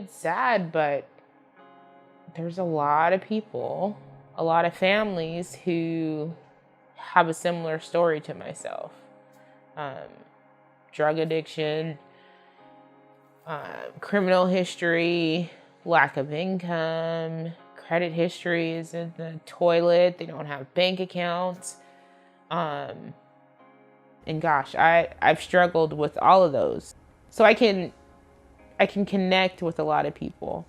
It's sad, but there's a lot of people, a lot of families who have a similar story to myself. Um, Drug addiction, criminal history, lack of income, credit history is in the toilet, they don't have bank accounts. And gosh, I've struggled with all of those. So I can connect with a lot of people.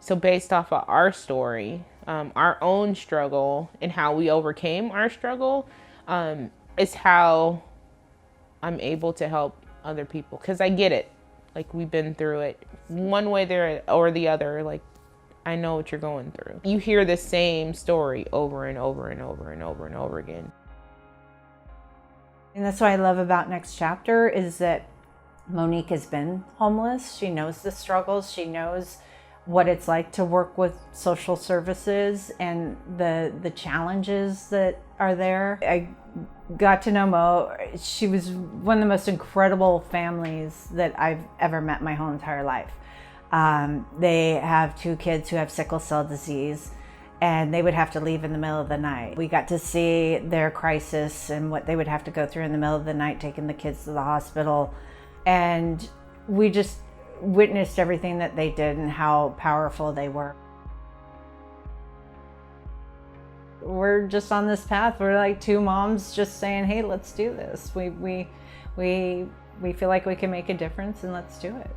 So based off of our story, our own struggle and how we overcame our struggle, is how I'm able to help other people. Because I get it. Like, we've been through it one way there or the other. Like, I know what you're going through. You hear the same story over and over and over and over and over again. And that's what I love about Next Chapter is that Monique has been homeless. She knows the struggles. She knows what it's like to work with social services and the challenges that are there. I got to know Mo. She was one of the most incredible families that I've ever met my whole entire life. They have 2 kids who have sickle cell disease, and they would have to leave in the middle of the night. We got to see their crisis and what they would have to go through in the middle of the night, taking the kids to the hospital. And we just witnessed everything that they did and how powerful they were. We're just on this path. We're like 2 moms just saying, hey, let's do this. We feel like we can make a difference, and let's do it.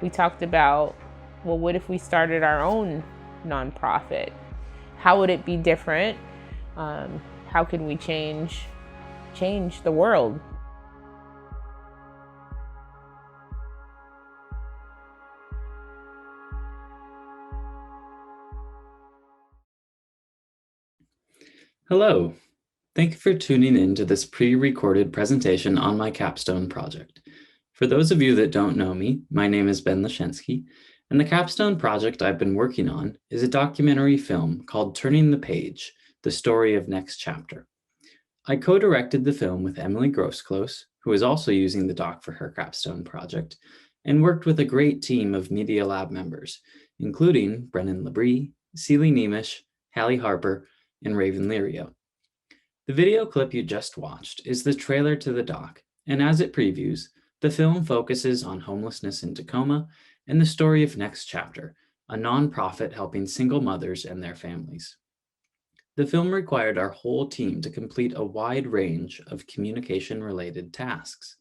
We talked about, well, what if we started our own nonprofit? How would it be different? How could we change the world? Hello. Thank you for tuning in to this pre-recorded presentation on my Capstone project. For those of you that don't know me, my name is Ben Leschensky, and the Capstone project I've been working on is a documentary film called Turning the Page, the story of Next Chapter. I co-directed the film with Emily Grosclose, who is also using the doc for her Capstone project, and worked with a great team of Media Lab members, including Brennan Labrie, Celie Nemish, Hallie Harper, and Raven Lirio. The video clip you just watched is the trailer to the doc, and as it previews, the film focuses on homelessness in Tacoma and the story of Next Chapter, a nonprofit helping single mothers and their families. The film required our whole team to complete a wide range of communication-related tasks,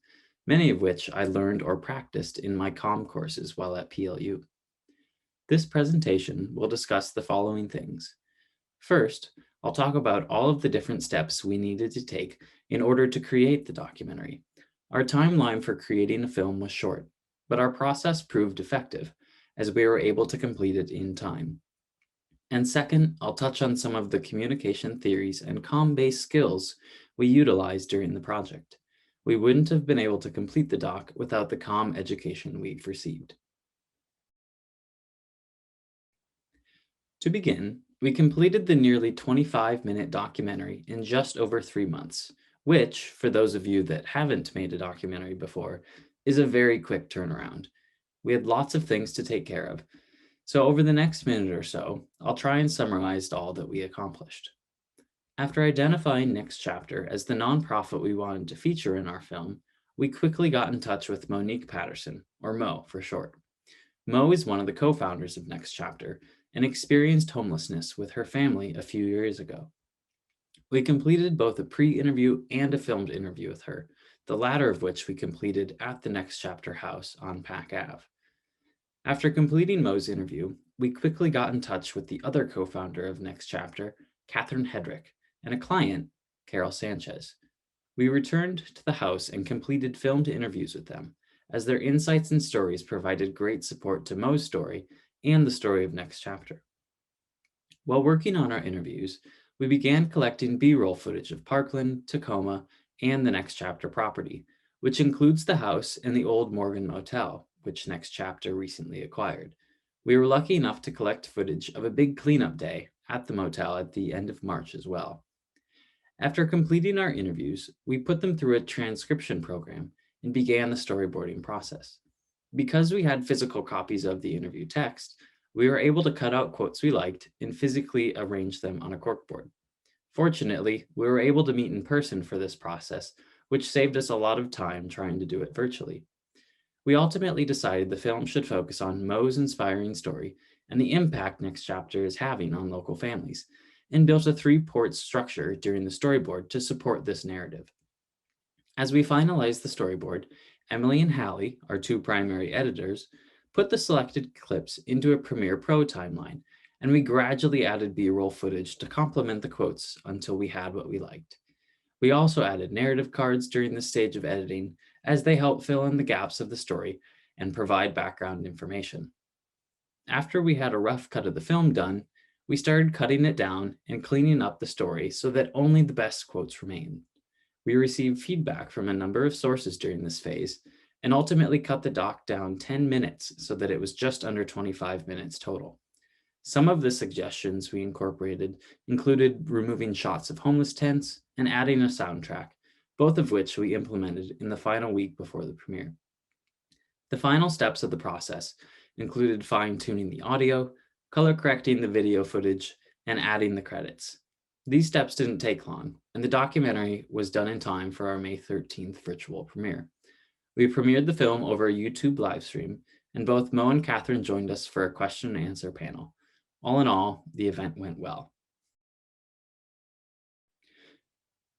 many of which I learned or practiced in my comm courses while at PLU. This presentation will discuss the following things. First, I'll talk about all of the different steps we needed to take in order to create the documentary. Our timeline for creating a film was short, but our process proved effective as we were able to complete it in time. And second, I'll touch on some of the communication theories and comm-based skills we utilized during the project. We wouldn't have been able to complete the doc without the comm education we've received. To begin, we completed the nearly 25-minute documentary in just over 3 months, which, for those of you that haven't made a documentary before, is a very quick turnaround. We had lots of things to take care of, so over the next minute or so, I'll try and summarize all that we accomplished. After identifying Next Chapter as the nonprofit we wanted to feature in our film, we quickly got in touch with Monique Patterson, or Mo for short. Mo is one of the co-founders of Next Chapter and experienced homelessness with her family a few years ago. We completed both a pre-interview and a filmed interview with her, the latter of which we completed at the Next Chapter house on Pack Ave. After completing Mo's interview, we quickly got in touch with the other co-founder of Next Chapter, Catherine Hedrick, and a client, Carol Sanchez. We returned to the house and completed filmed interviews with them, as their insights and stories provided great support to Mo's story and the story of Next Chapter. While working on our interviews, we began collecting B-roll footage of Parkland, Tacoma, and the Next Chapter property, which includes the house and the old Morgan Motel, which Next Chapter recently acquired. We were lucky enough to collect footage of a big cleanup day at the motel at the end of March as well. After completing our interviews, we put them through a transcription program and began the storyboarding process. Because we had physical copies of the interview text, we were able to cut out quotes we liked and physically arrange them on a corkboard. Fortunately, we were able to meet in person for this process, which saved us a lot of time trying to do it virtually. We ultimately decided the film should focus on Mo's inspiring story and the impact Next Chapter is having on local families, and built a three-part structure during the storyboard to support this narrative. As we finalized the storyboard, Emily and Hallie, our two primary editors, put the selected clips into a Premiere Pro timeline, and we gradually added B-roll footage to complement the quotes until we had what we liked. We also added narrative cards during this stage of editing, as they help fill in the gaps of the story and provide background information. After we had a rough cut of the film done, we started cutting it down and cleaning up the story so that only the best quotes remained. We received feedback from a number of sources during this phase and ultimately cut the doc down 10 minutes so that it was just under 25 minutes total. Some of the suggestions we incorporated included removing shots of homeless tents and adding a soundtrack, both of which we implemented in the final week before the premiere. The final steps of the process included fine-tuning the audio, color correcting the video footage, and adding the credits. These steps didn't take long, and the documentary was done in time for our May 13th virtual premiere. We premiered the film over a YouTube livestream, and both Mo and Catherine joined us for a question and answer panel. All in all, the event went well.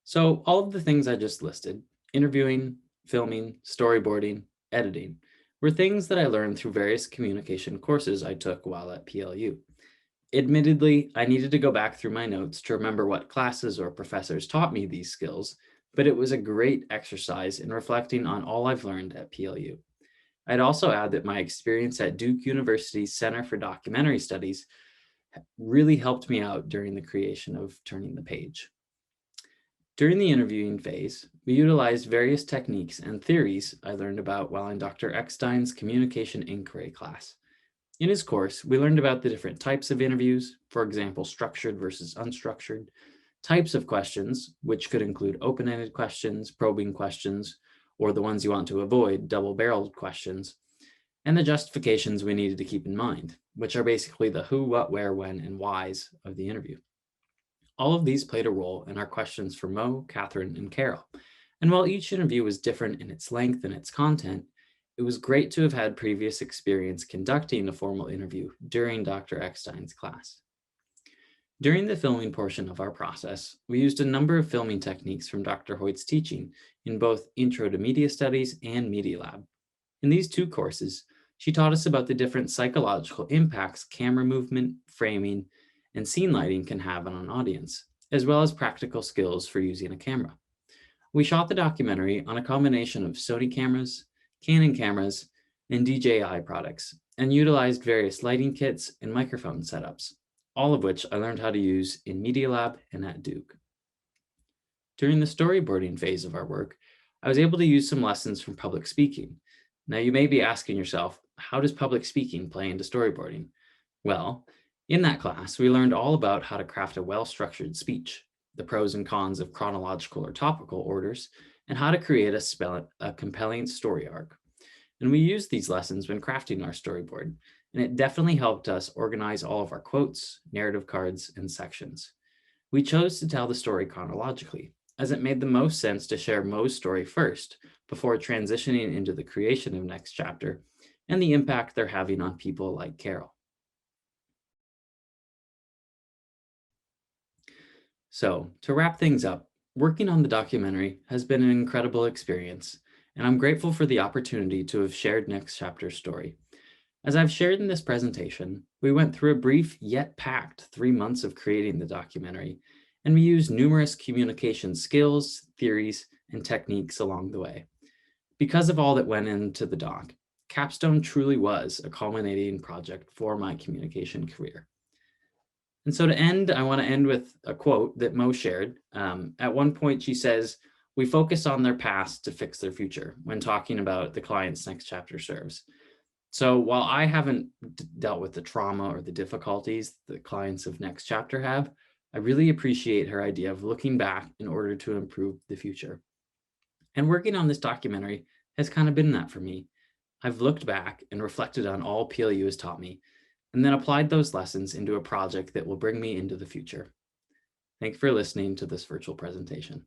So all of the things I just listed, interviewing, filming, storyboarding, editing, were things that I learned through various communication courses I took while at PLU. Admittedly, I needed to go back through my notes to remember what classes or professors taught me these skills, but it was a great exercise in reflecting on all I've learned at PLU. I'd also add that my experience at Duke University's Center for Documentary Studies really helped me out during the creation of Turning the Page. During the interviewing phase, we utilized various techniques and theories I learned about while in Dr. Eckstein's Communication Inquiry class. In his course, we learned about the different types of interviews, for example, structured versus unstructured, types of questions, which could include open-ended questions, probing questions, or the ones you want to avoid, double-barreled questions, and the justifications we needed to keep in mind, which are basically the who, what, where, when, and whys of the interview. All of these played a role in our questions for Mo, Catherine, and Carol. And while each interview was different in its length and its content, it was great to have had previous experience conducting a formal interview during Dr. Eckstein's class. During the filming portion of our process, we used a number of filming techniques from Dr. Hoyt's teaching in both Intro to Media Studies and Media Lab. In these two courses, she taught us about the different psychological impacts camera movement, framing, and scene lighting can have on an audience, as well as practical skills for using a camera. We shot the documentary on a combination of Sony cameras, Canon cameras, and DJI products, and utilized various lighting kits and microphone setups, all of which I learned how to use in Media Lab and at Duke. During the storyboarding phase of our work, I was able to use some lessons from public speaking. Now you may be asking yourself, how does public speaking play into storyboarding? Well, in that class, we learned all about how to craft a well-structured speech, the pros and cons of chronological or topical orders, and how to create a compelling story arc. And we used these lessons when crafting our storyboard, and it definitely helped us organize all of our quotes, narrative cards, and sections. We chose to tell the story chronologically, as it made the most sense to share Mo's story first, before transitioning into the creation of Next Chapter and the impact they're having on people like Carol. So, to wrap things up, working on the documentary has been an incredible experience, and I'm grateful for the opportunity to have shared Next Chapter's story. As I've shared in this presentation, we went through a brief yet packed 3 months of creating the documentary, and we used numerous communication skills, theories, and techniques along the way. Because of all that went into the doc, Capstone truly was a culminating project for my communication career. And so to end, I want to end with a quote that Mo shared. At one point, she says, "We focus on their past to fix their future," when talking about the clients Next Chapter serves. So while I haven't dealt with the trauma or the difficulties that clients of Next Chapter have, I really appreciate her idea of looking back in order to improve the future. And working on this documentary has kind of been that for me. I've looked back and reflected on all PLU has taught me, and then applied those lessons into a project that will bring me into the future. Thank you for listening to this virtual presentation.